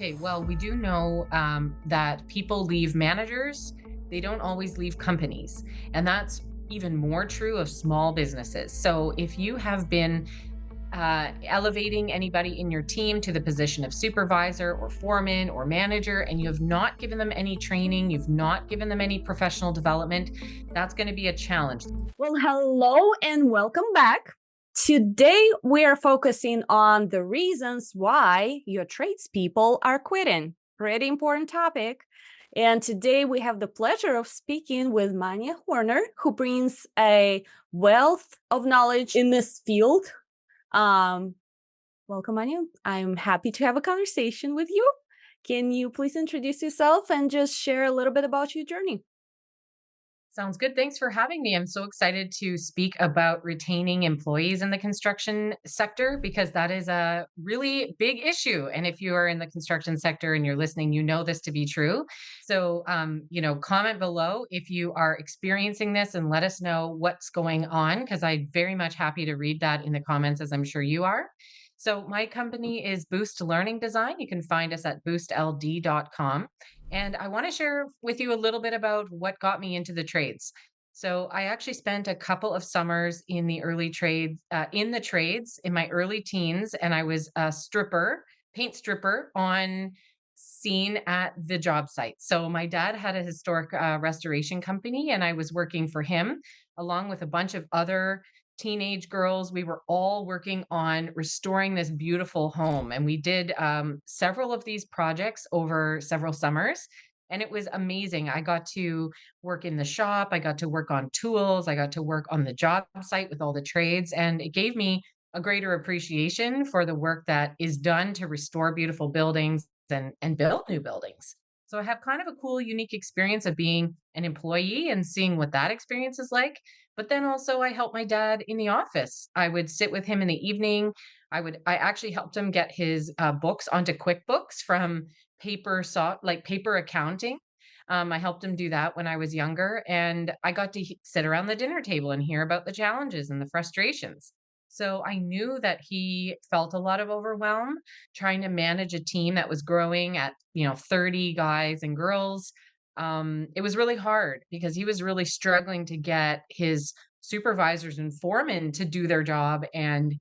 Okay, well, we do know that people leave managers, they don't always leave companies. And that's even more true of small businesses. So if you have been elevating anybody in your team to the position of supervisor or foreman or manager, and you have not given them any training, you've not given them any professional development, that's going to be a challenge. Well, hello and welcome back. Today, we are focusing on the reasons why your tradespeople are quitting. Pretty important topic. And today, we have the pleasure of speaking with Manja Horner, who brings a wealth of knowledge in this field. Um, Welcome, Manja. I'm happy to have a conversation with you. Can you please introduce yourself and just share a little bit about your journey? Sounds good. Thanks for having me. I'm so excited to speak about retaining employees in the construction sector because that is a really big issue. And if you are in the construction sector and you're listening, you know this to be true. So, comment below if you are experiencing this and let us know what's going on because I'm very much happy to read that in the comments, as I'm sure you are. So, my company is Boost Learning Design. You can find us at boostld.com. And I want to share with you a little bit about what got me into the trades. So I actually spent a couple of summers in the early trades, in the trades in my early teens, and I was a stripper, paint stripper on scene at the job site. So my dad had a historic restoration company, and I was working for him along with a bunch of other teenage girls. We were all working on restoring this beautiful home. And we did several of these projects over several summers. And it was amazing. I got to work in the shop, I got to work on tools, I got to work on the job site with all the trades. And it gave me a greater appreciation for the work that is done to restore beautiful buildings and build new buildings. So I have kind of a cool, unique experience of being an employee and seeing what that experience is like. But then also I helped my dad in the office. I would sit with him in the evening. I actually helped him get his books onto QuickBooks from like paper accounting. I helped him do that when I was younger, and I got to sit around the dinner table and hear about the challenges and the frustrations. So I knew that he felt a lot of overwhelm trying to manage a team that was growing at 30 guys and girls. It was really hard because he was really struggling to get his supervisors and foremen to do their job and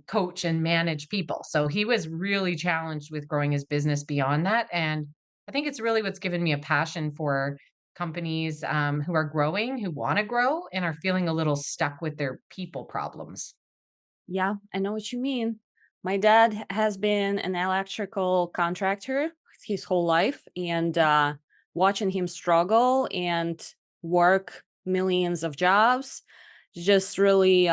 coach and manage people. So he was really challenged with growing his business beyond that. And I think it's really what's given me a passion for companies who are growing, who want to grow, and are feeling a little stuck with their people problems. Yeah, I know what you mean. My dad has been an electrical contractor his whole life, and watching him struggle and work millions of jobs just really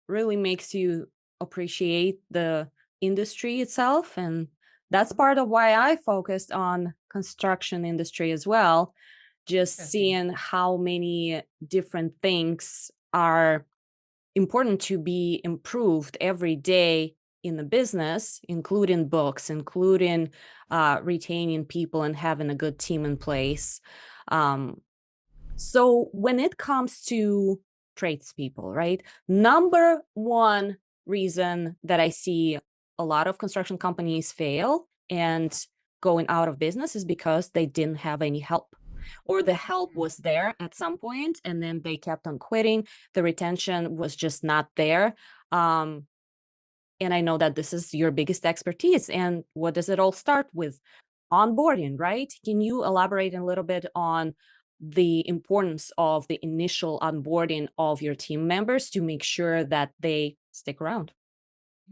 makes you appreciate the industry itself. And that's part of why I focused on construction industry as well, just Interesting. seeing how many different things are important to be improved every day in the business, including books, including retaining people and having a good team in place. Um, so when it comes to tradespeople, right? Number one reason that I see a lot of construction companies fail and going out of business is because they didn't have any help, or the help was there at some point and then they kept on quitting. The retention was just not there. Um, and I know that this is your biggest expertise. And what does it all start with? Onboarding, right? Can you elaborate a little bit on the importance of the initial onboarding of your team members to make sure that they stick around?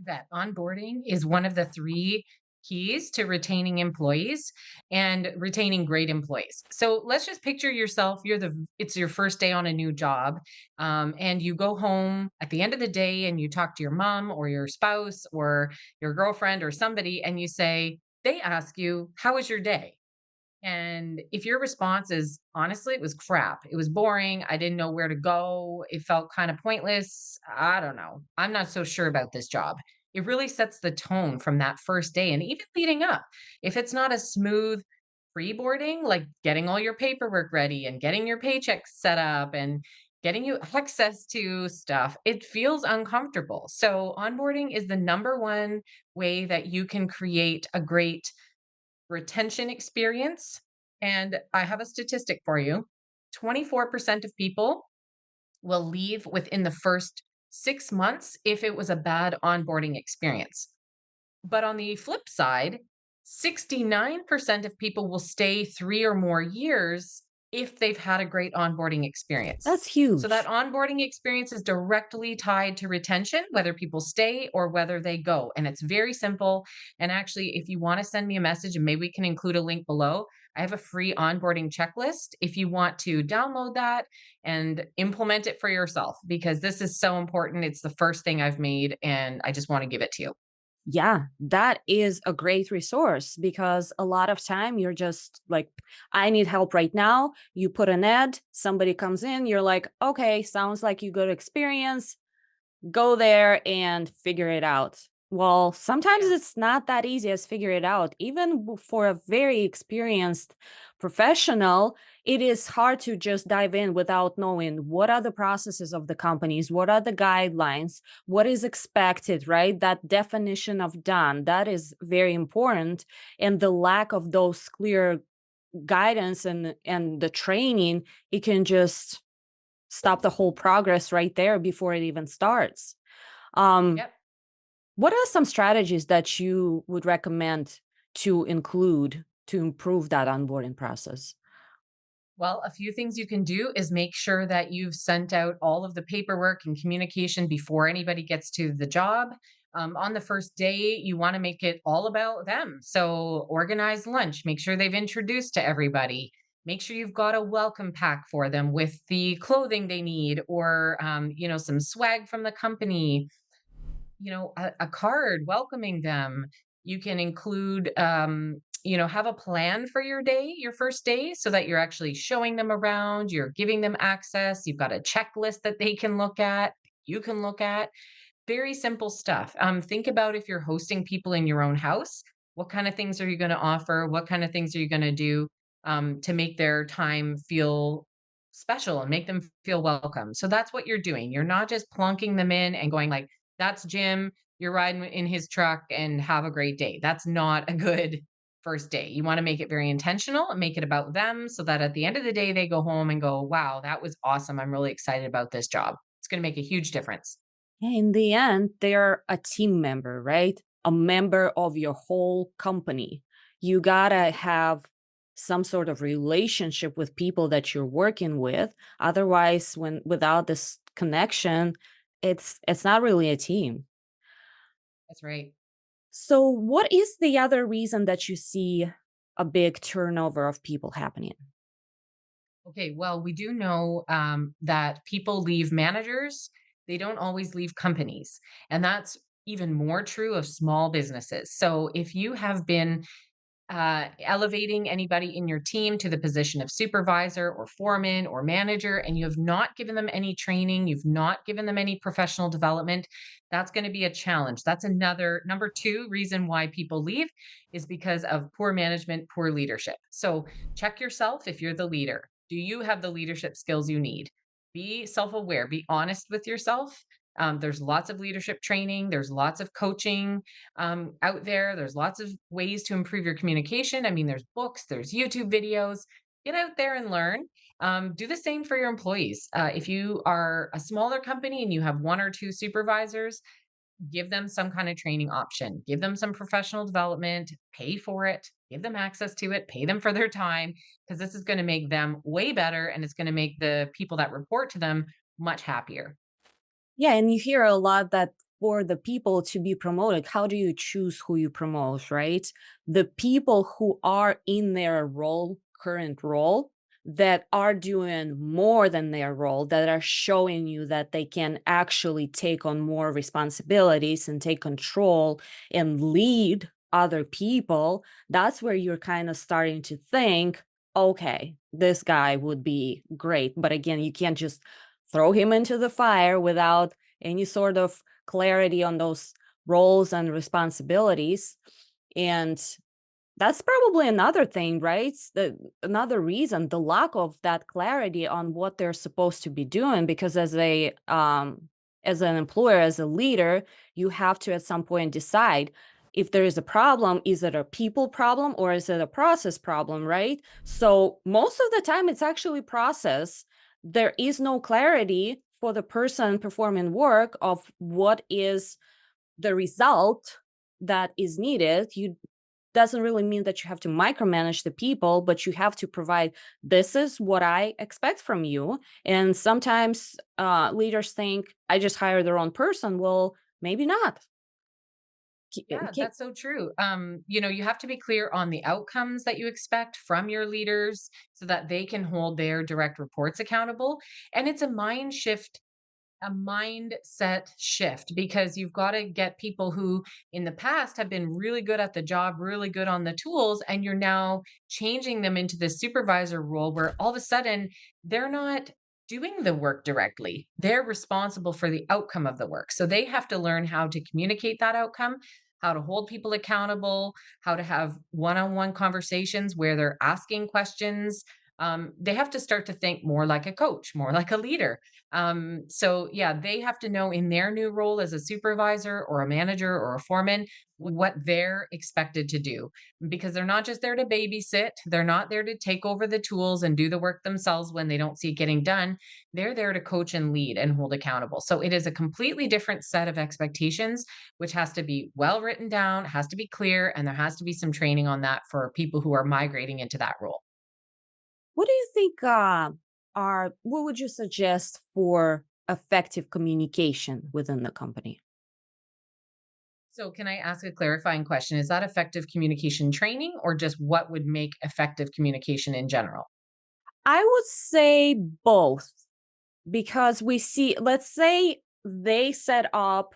That onboarding is one of the three keys to retaining employees and retaining great employees. So let's just picture yourself, it's your first day on a new job, and you go home at the end of the day and you talk to your mom or your spouse or your girlfriend or somebody, and you say, they ask you, how was your day? And if your response is, honestly, it was crap, it was boring, I didn't know where to go, it felt kind of pointless, I don't know, I'm not so sure about this job. It really sets the tone from that first day and even leading up. If it's not a smooth pre boarding, like getting all your paperwork ready and getting your paychecks set up and getting you access to stuff, it feels uncomfortable. So, onboarding is the number one way that you can create a great retention experience. And I have a statistic for you: 24% of people will leave within the first 6 months if it was a bad onboarding experience. But on the flip side, 69% of people will stay 3 or more years if they've had a great onboarding experience. That's So that huge. onboarding experience is directly tied to retention, whether people stay or whether they go. And it's very simple. And actually, if you want to send me a message, and maybe we can include a link below, I have a free onboarding checklist if you want to download that and implement it for yourself, because this is so important. It's the first thing I've made, and I just want to give it to you. Yeah, that is a great resource because a lot of time you're just like, I need help right now. You put an ad, somebody comes in, you're like, okay, sounds like you got experience, go there and figure it out. Well, sometimes Yeah. it's not that easy as figure it out. Even for a very experienced professional, it is hard to just dive in without knowing what are the processes of the companies, what are the guidelines, what is expected, right? That definition of done, that is very important. And the lack of those clear guidance and the training, it can just stop the whole progress right there before it even starts. Um, Yep. what are some strategies that you would recommend to include to improve that onboarding process? Well, a few things you can do is make sure that you've sent out all of the paperwork and communication before anybody gets to the job. On the first day, you want to make it all about them. So organize lunch, make sure they've introduced to everybody. Make sure you've got a welcome pack for them with the clothing they need, or some swag from the company, a card welcoming them. You can include, have a plan for your day, your first day, so that you're actually showing them around, you're giving them access, you've got a checklist that they can look at, you can look at. Very simple stuff. Think about if you're hosting people in your own house, what kind of things are you going to offer? What kind of things are you going to do to make their time feel special and make them feel welcome? So that's what you're doing. You're not just plunking them in and going like, "That's Jim. You're riding in his truck and have a great day." That's not a good first day. You want to make it very intentional and make it about them, so that at the end of the day, they go home and go, "Wow, that was awesome. I'm really excited about this job." It's going to make a huge difference. Yeah, in the end, they're a team member, right? A member of your whole company. You gotta have some sort of relationship with people that you're working with. Otherwise, when without this connection, it's not really a team. That's right. So, what is the other reason that you see a big turnover of people happening? Okay, well, we do know that people leave managers, they don't always leave companies. And that's even more true of small businesses. So if you have been elevating anybody in your team to the position of supervisor or foreman or manager, and you have not given them any training, you've not given them any professional development, that's going to be a challenge. That's another number two reason why people leave, is because of poor management, poor leadership. So check yourself if you're the leader. Do you have the leadership skills you need? Be self aware, be honest with yourself. There's lots of leadership training, there's lots of coaching out there. There's lots of ways to improve your communication. I mean, there's books, there's YouTube videos. Get out there and learn. Do the same for your employees. If you are a smaller company and you have one or two supervisors, give them some kind of training option, give them some professional development, pay for it, give them access to it, pay them for their time, because this is going to make them way better, and it's going to make the people that report to them much happier. Yeah, and you hear a lot that for the people to be promoted, how do you choose who you promote, right? The people who are in their role, current role, that are doing more than their role, that are showing you that they can actually take on more responsibilities and take control and lead other people, that's where you're kind of starting to think, okay, this guy would be great. But again, you can't just throw him into the fire without any sort of clarity on those roles and responsibilities. And That's probably another thing, right? Another reason, the lack of that clarity on what they're supposed to be doing. Because as an employer, as a leader, you have to at some point decide if there is a problem. Is it a people problem or is it a process problem, right? So most of the time, it's actually process. There is no clarity for the person performing work of what is the result that is needed. You doesn't really mean that you have to micromanage the people, but you have to provide, this is what I expect from you. And sometimes leaders think, I just hire the wrong person. Well, maybe not. Yeah, that's so true. You have to be clear on the outcomes that you expect from your leaders so that they can hold their direct reports accountable. And it's a mindset shift because you've got to get people who in the past have been really good at the job, really good on the tools, and you're now changing them into the supervisor role where all of a sudden they're not doing the work directly. They're responsible for the outcome of the work. So they have to learn how to communicate that outcome, how to hold people accountable, how to have one on one conversations where they're asking questions. They have to start to think more like a coach, more like a leader. So yeah, they have to know in their new role as a supervisor or a manager or a foreman what they're expected to do because they're not just there to babysit. They're not there to take over the tools and do the work themselves when they don't see it getting done. They're there to coach and lead and hold accountable. So it is a completely different set of expectations, which has to be well written down, has to be clear, and there has to be some training on that for people who are migrating into that role. What do you think what would you suggest for effective communication within the company? So, can I ask a clarifying question? Is that effective communication training or just what would make effective communication in general? I would say both, because we see, let's say they set up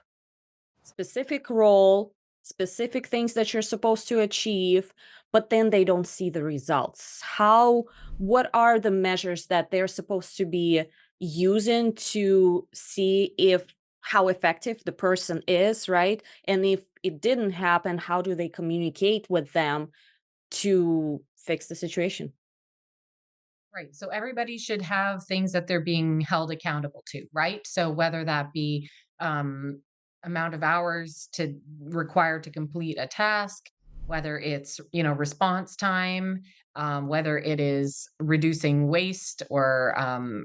specific role, specific things that you're supposed to achieve, but then they don't see the results. What are the measures that they're supposed to be using to see if how effective the person is, right? And if it didn't happen, how do they communicate with them to fix the situation? Right. So everybody should have things that they're being held accountable to, right? So whether that be um, amount of hours to require to complete a task, whether it's response time, whether it is reducing waste or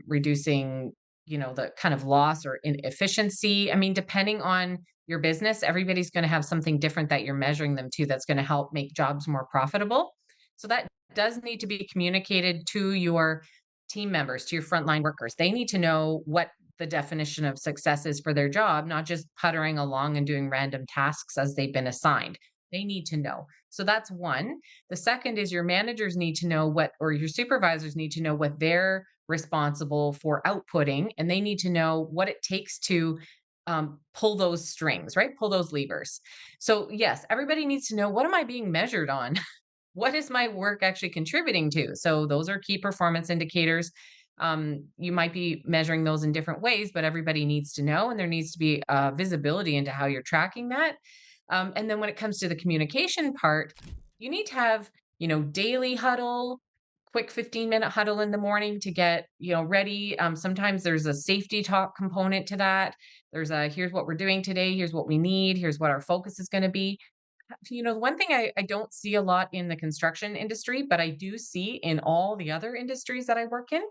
reducing the kind of loss or inefficiency. I mean, depending on your business, everybody's going to have something different that you're measuring them to that's going to help make jobs more profitable. So that does need to be communicated to your team members, to your frontline workers. They need to know what the definition of success is for their job, not just puttering along and doing random tasks as they've been assigned. They need to know. So that's one. The second is your managers need to know what, or your supervisors need to know what they're responsible for outputting, and they need to know what it takes to pull those strings, right? Pull those levers. So, yes, everybody needs to know, what am I being measured on? What is my work actually contributing to? So those are key performance indicators. You might be measuring those in different ways, but everybody needs to know, and there needs to be visibility into how you're tracking that. And then when it comes to the communication part, you need to have, daily huddle, quick 15-minute huddle in the morning to get, ready. Sometimes there's a safety talk component to that. There's a, here's what we're doing today, here's what we need, here's what our focus is going to be. One thing I don't see a lot in the construction industry, but I do see in all the other industries that I work in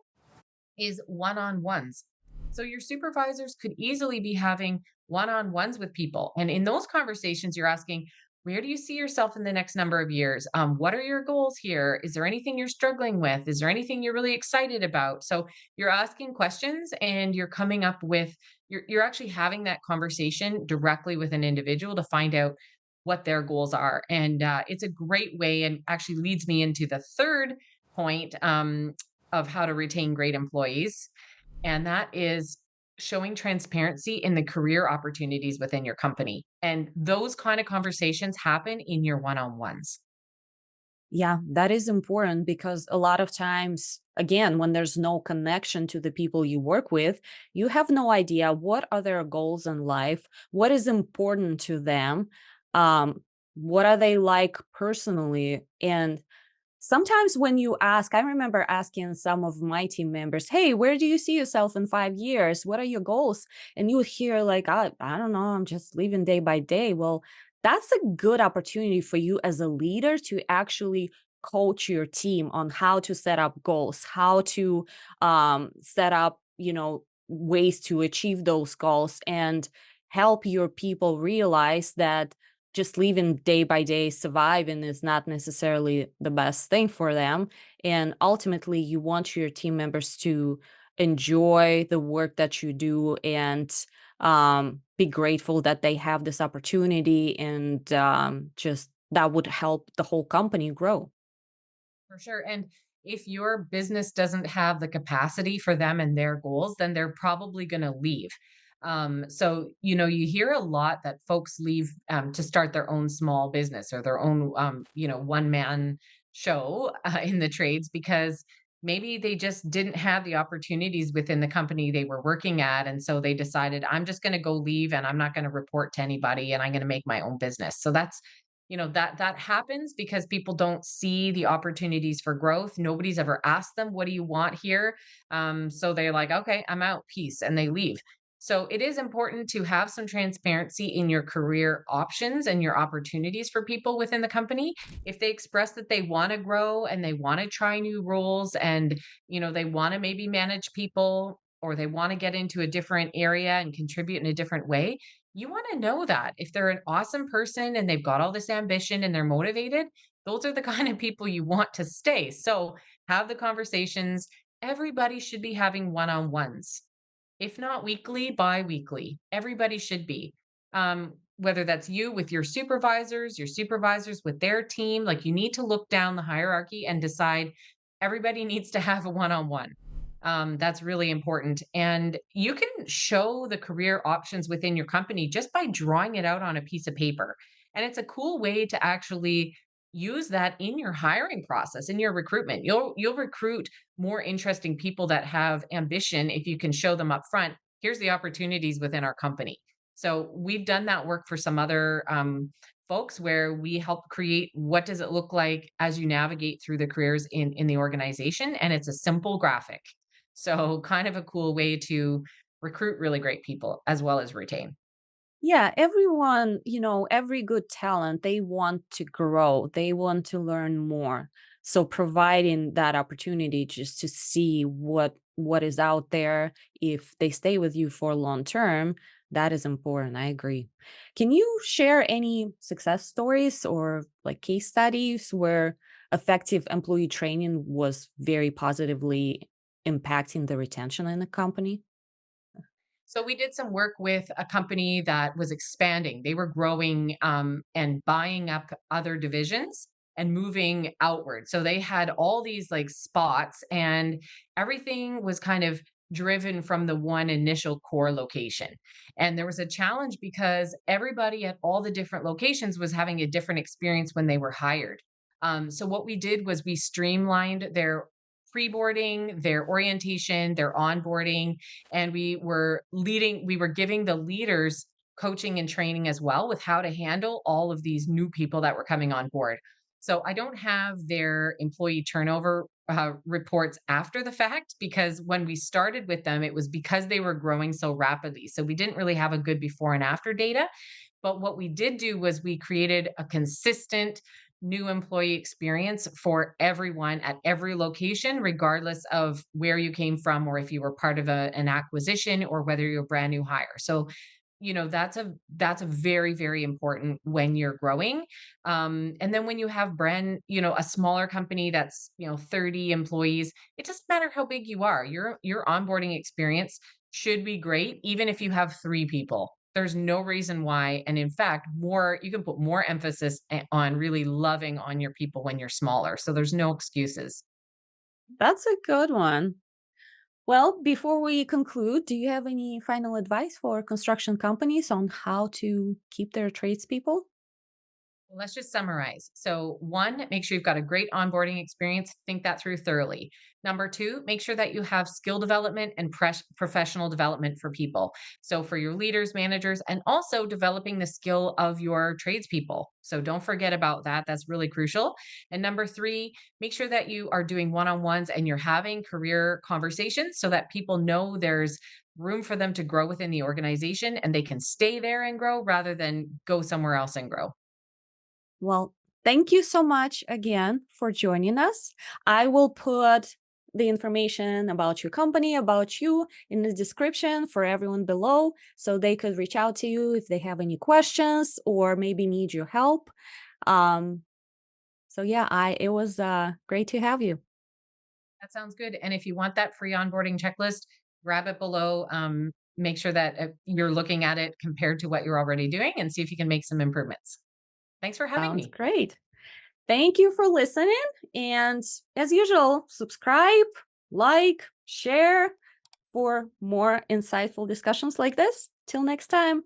is one on ones. So your supervisors could easily be having one on ones with people. And in those conversations, you're asking, where do you see yourself in the next number of years? What are your goals here? Is there anything you're struggling with? Is there anything you're really excited about? So you're asking questions and you're coming up with, you're actually having that conversation directly with an individual to find out what their goals are. And it's a great way, and actually leads me into the third point of how to retain great employees. And that is showing transparency in the career opportunities within your company. And those kind of conversations happen in your one on ones. Yeah, that is important because a lot of times, again, when there's no connection to the people you work with, you have no idea what are their goals in life, what is important to them. What are they like personally? And sometimes when you ask, I remember asking some of my team members, "Hey, where do you see yourself in 5 years? What are your goals?" And you would hear like, I don't know, I'm just living day by day." Well, that's a good opportunity for you as a leader to actually coach your team on how to set up goals, how to set up, ways to achieve those goals, and help your people realize that just living day by day surviving is not necessarily the best thing for them. And ultimately, you want your team members to enjoy the work that you do, and be grateful that they have this opportunity. And just that would help the whole company grow. For sure. And if your business doesn't have the capacity for them and their goals, then they're probably going to leave. You hear a lot that folks leave to start their own small business or their own, one man show in the trades because maybe they just didn't have the opportunities within the company they were working at. And so they decided, I'm just going to go leave and I'm not going to report to anybody and I'm going to make my own business. So that happens because people don't see the opportunities for growth. Nobody's ever asked them, what do you want here? So they're like, okay, I'm out, peace, and they leave. So it is important to have some transparency in your career options and your opportunities for people within the company. If they express that they want to grow and they want to try new roles and they want to maybe manage people or they want to get into a different area and contribute in a different way, you want to know that if they're an awesome person and they've got all this ambition and they're motivated, those are the kind of people you want to stay. So have the conversations. Everybody should be having one on ones, if not weekly, bi weekly. Everybody should be. Whether that's you with your supervisors with their team, like you need to look down the hierarchy and decide everybody needs to have a one on one. That's really important. And you can show the career options within your company just by drawing it out on a piece of paper. And it's a cool way to actually use that in your hiring process, in your recruitment. You'll recruit more interesting people that have ambition if you can show them up front. Here's the opportunities within our company. So we've done that work for some other folks where we help create what does it look like as you navigate through the careers in the organization, and it's a simple graphic. So kind of a cool way to recruit really great people as well as retain. Yeah, everyone, every good talent, they want to grow, they want to learn more. So providing that opportunity just to see what is out there, if they stay with you for long term, that is important. I agree. Can you share any success stories or like case studies where effective employee training was very positively impacting the retention in the company? So we did some work with a company that was expanding. They were growing and buying up other divisions and moving outward. So they had all these like spots, and everything was kind of driven from the one initial core location. And there was a challenge because everybody at all the different locations was having a different experience when they were hired. So what we did was we streamlined their pre-boarding, their orientation, their onboarding, and we were giving the leaders coaching and training as well with how to handle all of these new people that were coming on board. So I don't have their employee turnover reports after the fact because when we started with them, it was because they were growing so rapidly. So we didn't really have a good before and after data. But what we did do was we created a consistent new employee experience for everyone at every location, regardless of where you came from or if you were part of an acquisition or whether you're a brand new hire. So, that's a very, very important when you're growing. And then when you have a smaller company that's 30 employees, it doesn't matter how big you are. Your onboarding experience should be great, even if you have 3 people. There's no reason why. And in fact, you can put more emphasis on really loving on your people when you're smaller. So there's no excuses. That's a good one. Well, before we conclude, do you have any final advice for construction companies on how to keep their tradespeople? Let's just summarize. So, one, make sure you've got a great onboarding experience. Think that through thoroughly. Number two, make sure that you have skill development and professional development for people. So, for your leaders, managers, and also developing the skill of your tradespeople. So, don't forget about that. That's really crucial. And number three, make sure that you are doing one on ones and you're having career conversations so that people know there's room for them to grow within the organization and they can stay there and grow rather than go somewhere else and grow. Well, thank you so much again for joining us. I will put the information about your company, about you in the description for everyone below so they could reach out to you if they have any questions or maybe need your help. Um, so yeah, I it was great to have you. That sounds good. And if you want that free onboarding checklist, grab it below. Make sure that you're looking at it compared to what you're already doing and see if you can make some improvements. Thanks for having Sounds me. great. Thank you for listening. And as usual, subscribe, like, share for more insightful discussions like this. Till next time.